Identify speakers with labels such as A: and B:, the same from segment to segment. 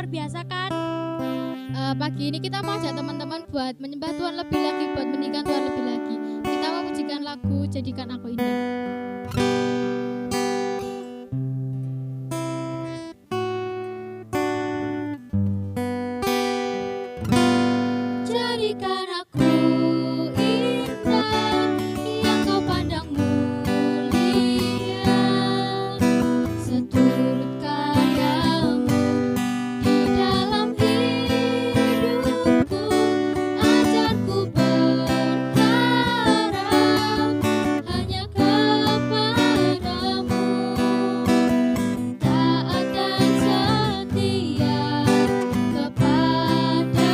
A: luar biasa kan? Pagi ini kita mau ajak teman-teman buat menyembah Tuhan lebih lagi, buat meninggikan Tuhan lebih lagi. Kita mau pujikan lagu Jadikan Aku Indah. Jadikan aku indah, yang kau pandang mulia, seturut karyamu di dalam hidupku. Ajarku berharap hanya kepadamu, taat dan setia kepadamu,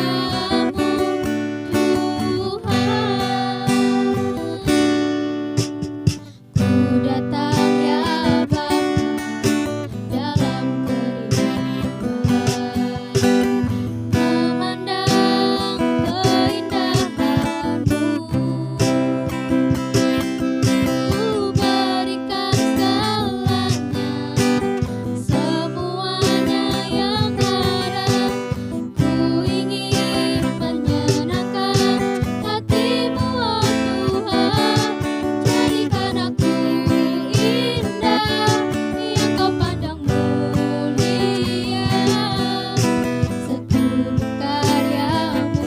A: Tuhan. Ku datang ya Bapa dalam kerinduan, memandang keindahan-Mu. Ku berikan segalanya, semuanya yang ada. Ku ingin menyenangkan hati-Mu, oh Tuhan. Jadikan aku indah, yang kau pandang mulia, seturut karyamu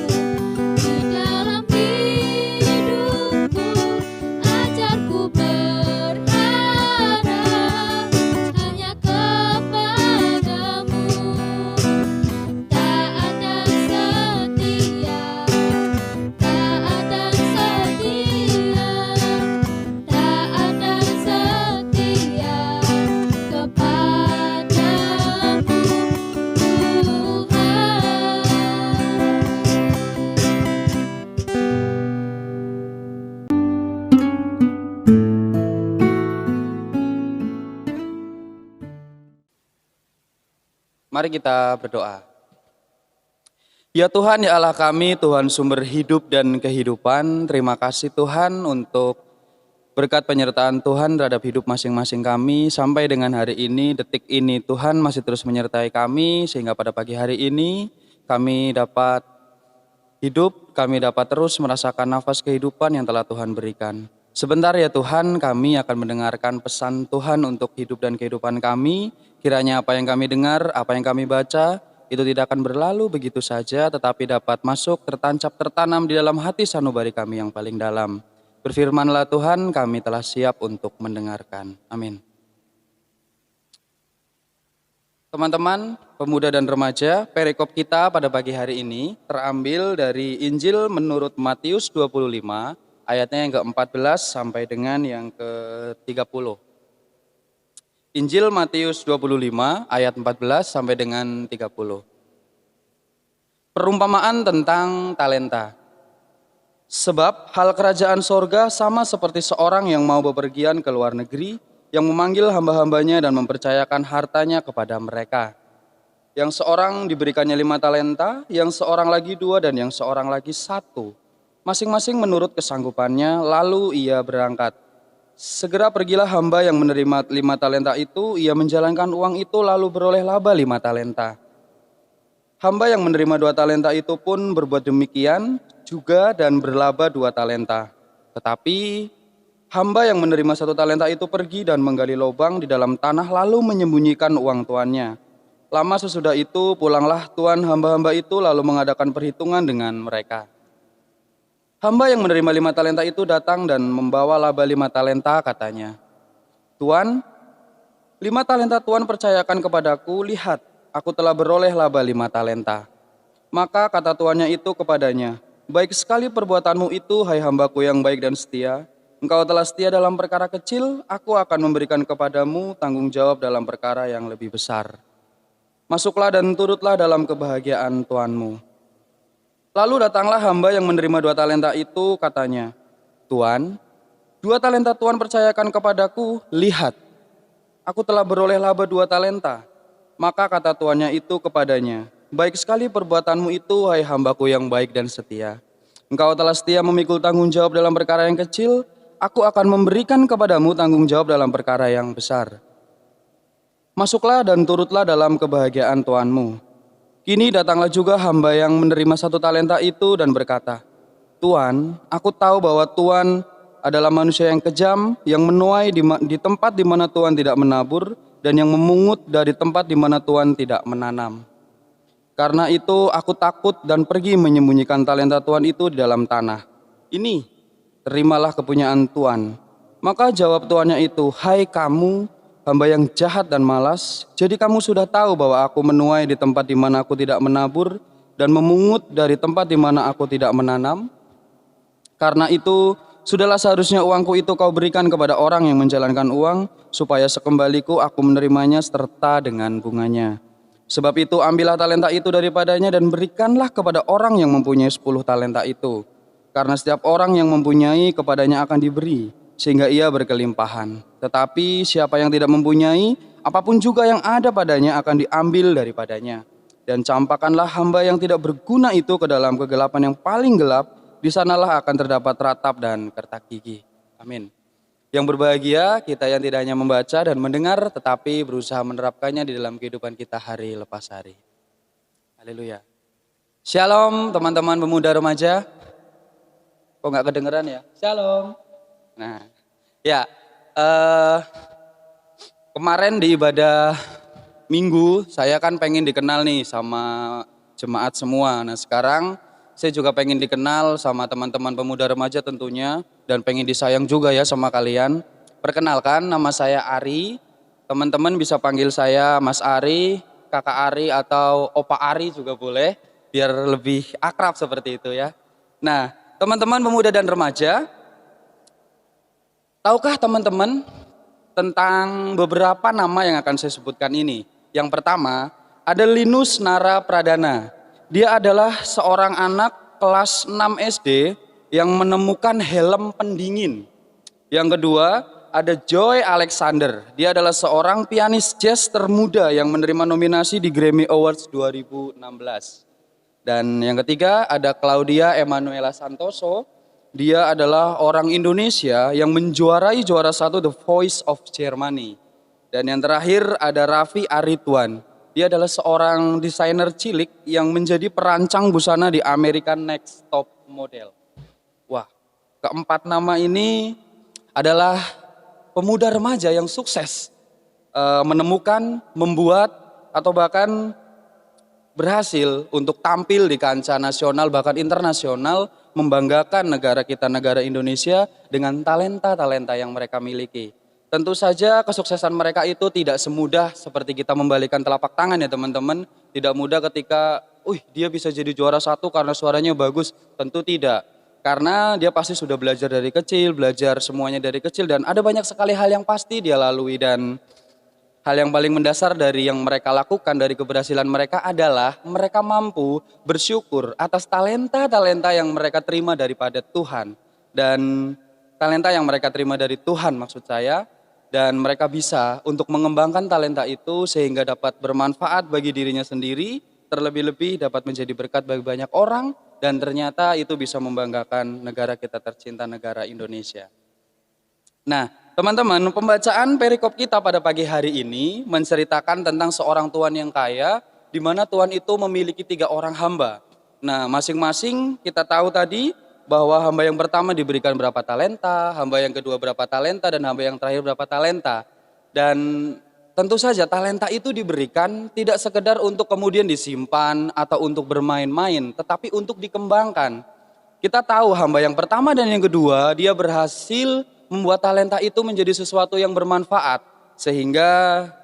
A: di dalam hidupku. Ajarku berharap hanya kepadamu, taat dan setia, taat dan setia, taat dan setia kepadamu,
B: Mari kita berdoa. Ya Tuhan, ya Allah kami, Tuhan sumber hidup dan kehidupan, terima kasih Tuhan untuk berkat penyertaan Tuhan terhadap hidup masing-masing kami. Sampai dengan hari ini, detik ini Tuhan masih terus menyertai kami, sehingga pada pagi hari ini kami dapat hidup, kami dapat terus merasakan nafas kehidupan yang telah Tuhan berikan. Sebentar ya Tuhan, kami akan mendengarkan pesan Tuhan untuk hidup dan kehidupan kami. Kiranya apa yang kami dengar, apa yang kami baca, itu tidak akan berlalu begitu saja, tetapi dapat masuk, tertancap, tertanam di dalam hati sanubari kami yang paling dalam. Berfirmanlah Tuhan, kami telah siap untuk mendengarkan. Amin. Teman-teman, pemuda dan remaja, perikop kita pada pagi hari ini terambil dari Injil menurut Matius 25, ayatnya yang ke-14 sampai dengan yang ke-30. Injil Matius 25 ayat 14 sampai dengan 30. Perumpamaan tentang talenta. Sebab hal kerajaan sorga sama seperti seorang yang mau bepergian ke luar negeri, yang memanggil hamba-hambanya dan mempercayakan hartanya kepada mereka. Yang seorang diberikannya 5 talenta, yang seorang lagi 2, dan yang seorang lagi 1. Masing-masing menurut kesanggupannya, lalu ia berangkat. Segera pergilah hamba yang menerima 5 talenta itu, ia menjalankan uang itu lalu beroleh laba 5 talenta. Hamba yang menerima 2 talenta itu pun berbuat demikian juga dan berlaba 2 talenta. Tetapi hamba yang menerima 1 talenta itu pergi dan menggali lubang di dalam tanah lalu menyembunyikan uang tuannya. Lama sesudah itu pulanglah tuan hamba-hamba itu lalu mengadakan perhitungan dengan mereka. Hamba yang menerima 5 talenta itu datang dan membawa laba 5 talenta, katanya, Tuan, 5 talenta Tuan percayakan kepadaku, lihat, aku telah beroleh laba 5 talenta. Maka kata tuannya itu kepadanya, baik sekali perbuatanmu itu, hai hambaku yang baik dan setia. Engkau telah setia dalam perkara kecil, aku akan memberikan kepadamu tanggung jawab dalam perkara yang lebih besar. Masuklah dan turutlah dalam kebahagiaan tuanmu. Lalu datanglah hamba yang menerima 2 talenta itu, katanya, Tuan, 2 talenta Tuan percayakan kepadaku, lihat, aku telah beroleh laba 2 talenta. Maka kata tuannya itu kepadanya, baik sekali perbuatanmu itu, hai hambaku yang baik dan setia. Engkau telah setia memikul tanggung jawab dalam perkara yang kecil, aku akan memberikan kepadamu tanggung jawab dalam perkara yang besar. Masuklah dan turutlah dalam kebahagiaan tuanmu. Kini datanglah juga hamba yang menerima 1 talenta itu dan berkata, Tuan, aku tahu bahwa Tuan adalah manusia yang kejam, yang menuai di tempat di mana Tuan tidak menabur, dan yang memungut dari tempat di mana Tuan tidak menanam. Karena itu aku takut dan pergi menyembunyikan talenta Tuan itu di dalam tanah. Ini, terimalah kepunyaan Tuan. Maka jawab tuannya itu, hai kamu, hamba yang jahat dan malas, jadi kamu sudah tahu bahwa aku menuai di tempat di mana aku tidak menabur dan memungut dari tempat di mana aku tidak menanam. Karena itu, sudahlah seharusnya uangku itu kau berikan kepada orang yang menjalankan uang, supaya sekembaliku aku menerimanya serta dengan bunganya. Sebab itu ambillah talenta itu daripadanya dan berikanlah kepada orang yang mempunyai 10 talenta itu. Karena setiap orang yang mempunyai kepadanya akan diberi, sehingga ia berkelimpahan. Tetapi siapa yang tidak mempunyai, apapun juga yang ada padanya akan diambil daripadanya. Dan campakkanlah hamba yang tidak berguna itu ke dalam kegelapan yang paling gelap, di sanalah akan terdapat ratap dan kertak gigi. Amin. Yang berbahagia kita yang tidak hanya membaca dan mendengar, tetapi berusaha menerapkannya di dalam kehidupan kita hari lepas hari. Haleluya. Shalom teman-teman pemuda remaja. Kok nggak kedengeran ya? Shalom. Nah, ya kemarin di ibadah minggu saya kan pengen dikenal nih sama jemaat semua. Nah sekarang saya juga pengen dikenal sama teman-teman pemuda remaja tentunya, dan pengen disayang juga ya sama kalian. Perkenalkan, nama saya Ari. Teman-teman bisa panggil saya Mas Ari, Kakak Ari, atau Opa Ari juga boleh, biar lebih akrab seperti itu ya. Nah teman-teman pemuda dan remaja, tahukah teman-teman tentang beberapa nama yang akan saya sebutkan ini? Yang pertama, ada Linus Nara Pradana. Dia adalah seorang anak kelas 6 SD yang menemukan helm pendingin. Yang kedua, ada Joy Alexander. Dia adalah seorang pianis jazz termuda yang menerima nominasi di Grammy Awards 2016. Dan yang ketiga, ada Claudia Emanuela Santoso. Dia adalah orang Indonesia yang menjuarai juara 1 The Voice of Germany. Dan yang terakhir ada Raffi Aritwan. Dia adalah seorang desainer cilik yang menjadi perancang busana di American Next Top Model. Wah, keempat nama ini adalah pemuda remaja yang sukses menemukan, membuat, atau bahkan berhasil untuk tampil di kancah nasional bahkan internasional, membanggakan negara kita, negara Indonesia dengan talenta-talenta yang mereka miliki. Tentu saja kesuksesan mereka itu tidak semudah seperti kita membalikan telapak tangan ya teman-teman. Tidak mudah ketika, dia bisa jadi juara 1 karena suaranya bagus. Tentu tidak. Karena dia pasti sudah belajar dari kecil, belajar semuanya dari kecil. Dan ada banyak sekali hal yang pasti dia lalui. Dan hal yang paling mendasar dari yang mereka lakukan, dari keberhasilan mereka adalah mereka mampu bersyukur atas talenta-talenta yang mereka terima daripada Tuhan. Dan talenta yang mereka terima dari Tuhan maksud saya. Dan mereka bisa untuk mengembangkan talenta itu sehingga dapat bermanfaat bagi dirinya sendiri, terlebih-lebih dapat menjadi berkat bagi banyak orang, dan ternyata itu bisa membanggakan negara kita tercinta, negara Indonesia. Nah, teman-teman, pembacaan perikop kita pada pagi hari ini menceritakan tentang seorang tuan yang kaya, di mana tuan itu memiliki 3 orang hamba. Nah, masing-masing kita tahu tadi, bahwa hamba yang pertama diberikan berapa talenta, hamba yang kedua berapa talenta, dan hamba yang terakhir berapa talenta. Dan tentu saja talenta itu diberikan tidak sekedar untuk kemudian disimpan atau untuk bermain-main, tetapi untuk dikembangkan. Kita tahu hamba yang pertama dan yang kedua, dia berhasil membuat talenta itu menjadi sesuatu yang bermanfaat, sehingga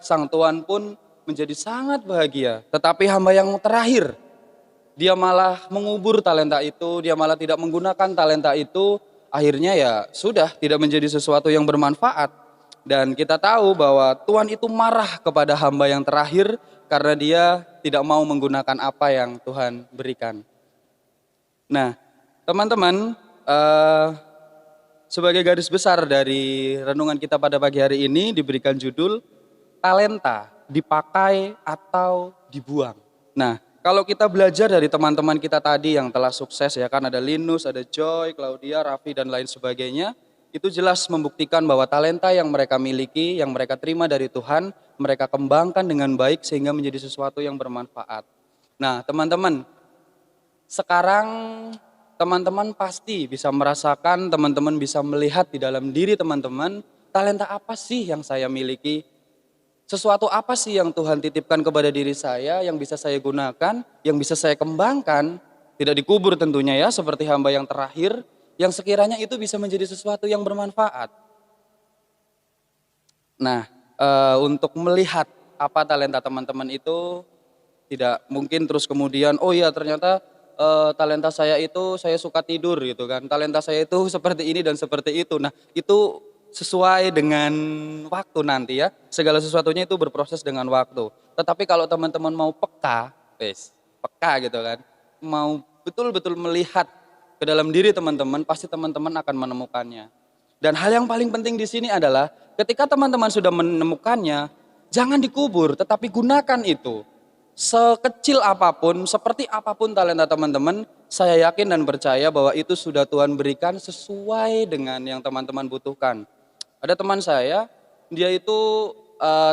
B: sang tuan pun menjadi sangat bahagia. Tetapi hamba yang terakhir, dia malah mengubur talenta itu, dia malah tidak menggunakan talenta itu, akhirnya ya sudah tidak menjadi sesuatu yang bermanfaat. Dan kita tahu bahwa Tuhan itu marah kepada hamba yang terakhir karena dia tidak mau menggunakan apa yang Tuhan berikan. Nah, teman-teman, sebagai garis besar dari renungan kita pada pagi hari ini diberikan judul talenta dipakai atau dibuang. Nah, kalau kita belajar dari teman-teman kita tadi yang telah sukses ya kan, ada Linus, ada Joy, Claudia, Raffi dan lain sebagainya, itu jelas membuktikan bahwa talenta yang mereka miliki, yang mereka terima dari Tuhan, mereka kembangkan dengan baik sehingga menjadi sesuatu yang bermanfaat. Nah, teman-teman, sekarang teman-teman pasti bisa merasakan, teman-teman bisa melihat di dalam diri teman-teman, talenta apa sih yang saya miliki? Sesuatu apa sih yang Tuhan titipkan kepada diri saya yang bisa saya gunakan, yang bisa saya kembangkan, tidak dikubur tentunya ya, seperti hamba yang terakhir, yang sekiranya itu bisa menjadi sesuatu yang bermanfaat. Nah, untuk melihat apa talenta teman-teman itu tidak mungkin terus kemudian, oh iya ternyata talenta saya itu saya suka tidur gitu kan, talenta saya itu seperti ini dan seperti itu. Nah, itu sesuai dengan waktu nanti ya, segala sesuatunya itu berproses dengan waktu. Tetapi kalau teman-teman mau peka, peka gitu kan, mau betul-betul melihat ke dalam diri teman-teman, pasti teman-teman akan menemukannya. Dan hal yang paling penting di sini adalah ketika teman-teman sudah menemukannya, jangan dikubur, tetapi gunakan itu. Sekecil apapun, seperti apapun talenta teman-teman, saya yakin dan percaya bahwa itu sudah Tuhan berikan sesuai dengan yang teman-teman butuhkan. Ada teman saya, dia itu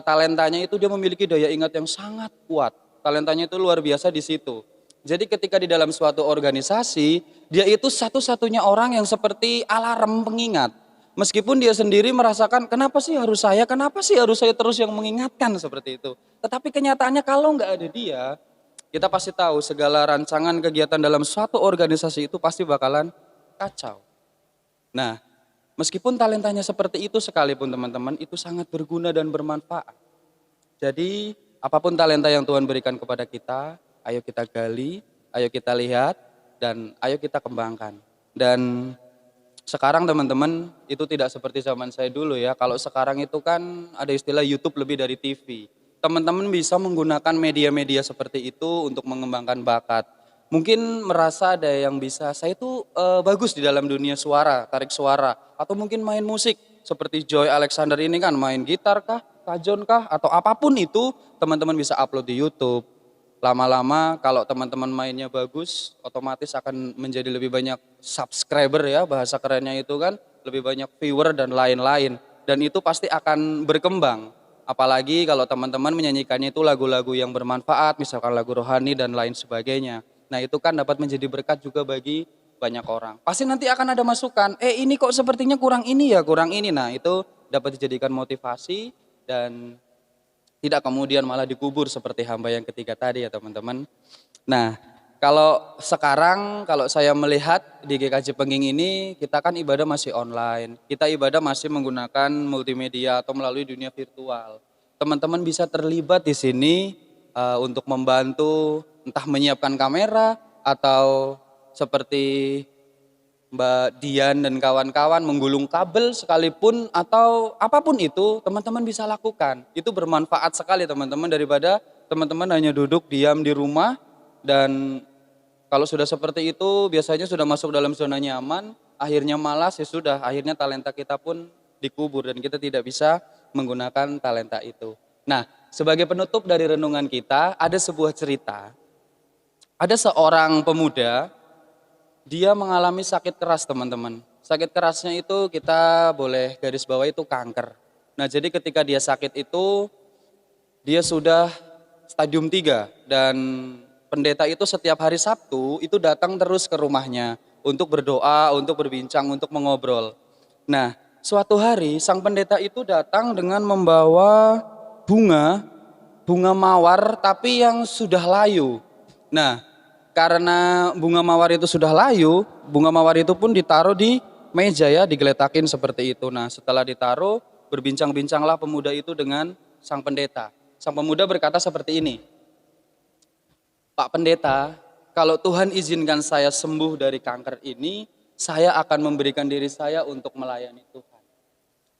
B: talentanya itu dia memiliki daya ingat yang sangat kuat. Talentanya itu luar biasa di situ. Jadi ketika di dalam suatu organisasi, dia itu satu-satunya orang yang seperti alarm pengingat. Meskipun dia sendiri merasakan kenapa sih harus saya terus yang mengingatkan seperti itu. Tetapi kenyataannya kalau nggak ada dia, kita pasti tahu segala rancangan kegiatan dalam suatu organisasi itu pasti bakalan kacau. Nah, meskipun talentanya seperti itu sekalipun teman-teman, itu sangat berguna dan bermanfaat. Jadi apapun talenta yang Tuhan berikan kepada kita, ayo kita gali, ayo kita lihat, dan ayo kita kembangkan. Dan sekarang teman-teman itu tidak seperti zaman saya dulu ya. Kalau sekarang itu kan ada istilah YouTube lebih dari TV. Teman-teman bisa menggunakan media-media seperti itu untuk mengembangkan bakat. Mungkin merasa ada yang bisa, saya itu bagus di dalam dunia suara, tarik suara. Atau mungkin main musik seperti Joy Alexander ini kan main gitar kah, kajon kah, atau apapun itu teman-teman bisa upload di YouTube. Lama-lama kalau teman-teman mainnya bagus, otomatis akan menjadi lebih banyak subscriber ya, bahasa kerennya itu kan, lebih banyak viewer dan lain-lain. Dan itu pasti akan berkembang. Apalagi kalau teman-teman menyanyikannya itu lagu-lagu yang bermanfaat, misalkan lagu rohani dan lain sebagainya. Nah itu kan dapat menjadi berkat juga bagi banyak orang. Pasti nanti akan ada masukan, ini kok sepertinya kurang ini ya, kurang ini. Nah itu dapat dijadikan motivasi dan tidak kemudian malah dikubur seperti hamba yang ketiga tadi ya teman-teman. Nah kalau sekarang kalau saya melihat di GKJ Pengging ini kita kan ibadah masih online. Kita ibadah masih menggunakan multimedia atau melalui dunia virtual. Teman-teman bisa terlibat di sini untuk membantu entah menyiapkan kamera atau seperti Mbak Dian dan kawan-kawan menggulung kabel sekalipun atau apapun itu teman-teman bisa lakukan. Itu bermanfaat sekali teman-teman daripada teman-teman hanya duduk diam di rumah dan kalau sudah seperti itu biasanya sudah masuk dalam zona nyaman, akhirnya malas ya sudah, akhirnya talenta kita pun dikubur dan kita tidak bisa menggunakan talenta itu. Nah, sebagai penutup dari renungan kita ada sebuah cerita. Ada seorang pemuda dia mengalami sakit keras teman-teman. Sakit kerasnya itu kita boleh garis bawah itu kanker. Nah jadi ketika dia sakit itu dia sudah stadium 3 dan pendeta itu setiap hari Sabtu itu datang terus ke rumahnya untuk berdoa, untuk berbincang, untuk mengobrol. Nah suatu hari sang pendeta itu datang dengan membawa bunga mawar tapi yang sudah layu. Nah karena bunga mawar itu sudah layu, bunga mawar itu pun ditaruh di meja ya, digeletakin seperti itu. Nah setelah ditaruh, berbincang-bincanglah pemuda itu dengan sang pendeta. Sang pemuda berkata seperti ini, Pak Pendeta, kalau Tuhan izinkan saya sembuh dari kanker ini, saya akan memberikan diri saya untuk melayani Tuhan.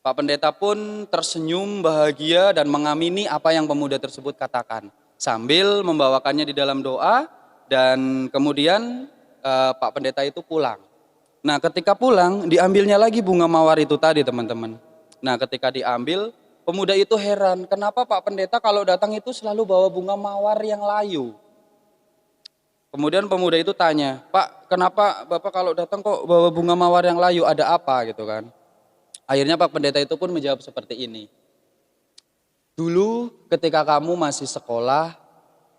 B: Pak Pendeta pun tersenyum bahagia dan mengamini apa yang pemuda tersebut katakan. Sambil membawakannya di dalam doa, dan kemudian Pak Pendeta itu pulang. Nah ketika pulang diambilnya lagi bunga mawar itu tadi teman-teman. Nah ketika diambil pemuda itu heran. Kenapa Pak Pendeta kalau datang itu selalu bawa bunga mawar yang layu. Kemudian pemuda itu tanya, Pak kenapa Bapak kalau datang kok bawa bunga mawar yang layu, ada apa gitu kan. Akhirnya Pak Pendeta itu pun menjawab seperti ini. Dulu ketika kamu masih sekolah,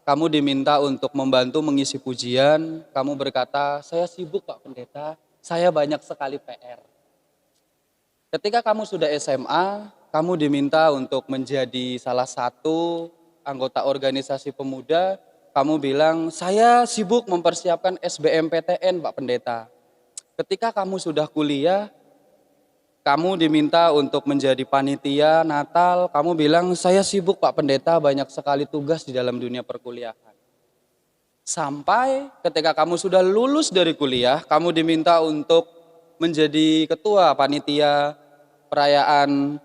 B: kamu diminta untuk membantu mengisi pujian, kamu berkata, saya sibuk Pak Pendeta, saya banyak sekali PR. Ketika kamu sudah SMA, kamu diminta untuk menjadi salah satu anggota organisasi pemuda, kamu bilang, saya sibuk mempersiapkan SBMPTN Pak Pendeta. Ketika kamu sudah kuliah, kamu diminta untuk menjadi panitia Natal, kamu bilang, saya sibuk Pak Pendeta, banyak sekali tugas di dalam dunia perkuliahan. Sampai ketika kamu sudah lulus dari kuliah, kamu diminta untuk menjadi ketua panitia perayaan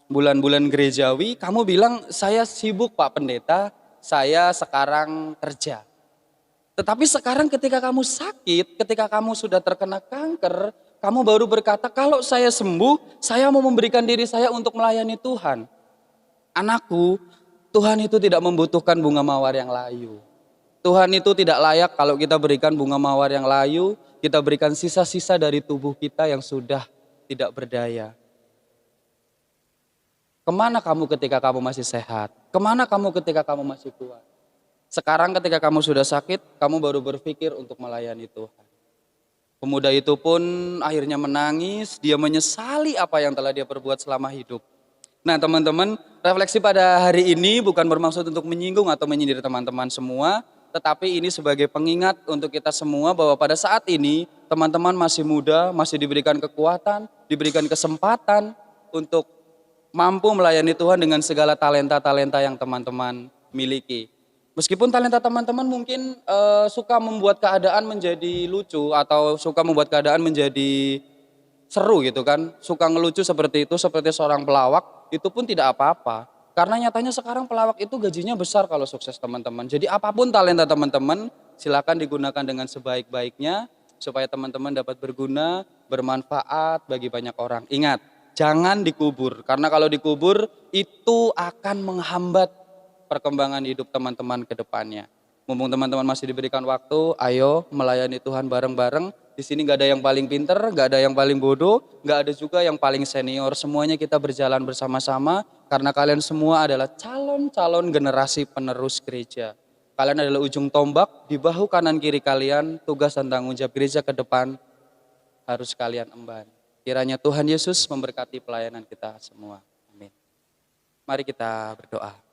B: bulan-bulan gerejawi, kamu bilang, saya sibuk Pak Pendeta, saya sekarang kerja. Tetapi sekarang ketika kamu sakit, ketika kamu sudah terkena kanker, kamu baru berkata, kalau saya sembuh, saya mau memberikan diri saya untuk melayani Tuhan. Anakku, Tuhan itu tidak membutuhkan bunga mawar yang layu. Tuhan itu tidak layak kalau kita berikan bunga mawar yang layu, kita berikan sisa-sisa dari tubuh kita yang sudah tidak berdaya. Kemana kamu ketika kamu masih sehat? Kemana kamu ketika kamu masih kuat? Sekarang ketika kamu sudah sakit, kamu baru berpikir untuk melayani Tuhan. Pemuda itu pun akhirnya menangis, dia menyesali apa yang telah dia perbuat selama hidup. Nah teman-teman, refleksi pada hari ini bukan bermaksud untuk menyinggung atau menyindir teman-teman semua, tetapi ini sebagai pengingat untuk kita semua bahwa pada saat ini teman-teman masih muda, masih diberikan kekuatan, diberikan kesempatan untuk mampu melayani Tuhan dengan segala talenta-talenta yang teman-teman miliki. Meskipun talenta teman-teman mungkin suka membuat keadaan menjadi lucu atau suka membuat keadaan menjadi seru gitu kan. Suka ngelucu seperti itu, seperti seorang pelawak, itu pun tidak apa-apa. Karena nyatanya sekarang pelawak itu gajinya besar kalau sukses teman-teman. Jadi apapun talenta teman-teman, silakan digunakan dengan sebaik-baiknya supaya teman-teman dapat berguna, bermanfaat bagi banyak orang. Ingat, jangan dikubur. Karena kalau dikubur itu akan menghambat perkembangan hidup teman-teman ke depannya. Mumpung teman-teman masih diberikan waktu, ayo melayani Tuhan bareng-bareng. Di sini gak ada yang paling pinter, gak ada yang paling bodoh, gak ada juga yang paling senior. Semuanya kita berjalan bersama-sama karena kalian semua adalah calon-calon generasi penerus gereja. Kalian adalah ujung tombak, di bahu kanan kiri kalian, tugas dan tanggung jawab gereja ke depan harus kalian emban. Kiranya Tuhan Yesus memberkati pelayanan kita semua. Amin. Mari kita berdoa.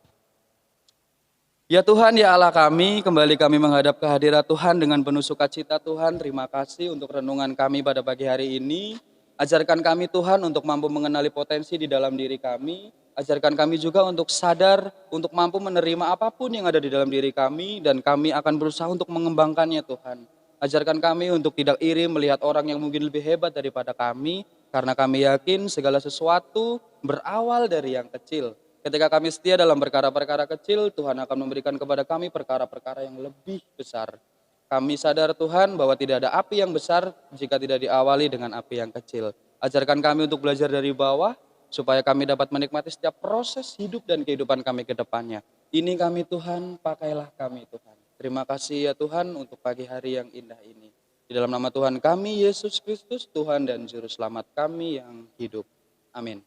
B: Ya Tuhan, ya Allah kami, kembali kami menghadap kehadirat Tuhan dengan penuh sukacita Tuhan. Terima kasih untuk renungan kami pada pagi hari ini. Ajarkan kami Tuhan untuk mampu mengenali potensi di dalam diri kami. Ajarkan kami juga untuk sadar, untuk mampu menerima apapun yang ada di dalam diri kami. Dan kami akan berusaha untuk mengembangkannya Tuhan. Ajarkan kami untuk tidak iri melihat orang yang mungkin lebih hebat daripada kami. Karena kami yakin segala sesuatu berawal dari yang kecil. Ketika kami setia dalam perkara-perkara kecil, Tuhan akan memberikan kepada kami perkara-perkara yang lebih besar. Kami sadar Tuhan bahwa tidak ada api yang besar jika tidak diawali dengan api yang kecil. Ajarkan kami untuk belajar dari bawah, supaya kami dapat menikmati setiap proses hidup dan kehidupan kami ke depannya. Ini kami Tuhan, pakailah kami Tuhan. Terima kasih ya Tuhan untuk pagi hari yang indah ini. Di dalam nama Tuhan kami, Yesus Kristus, Tuhan dan Juru Selamat kami yang hidup. Amin.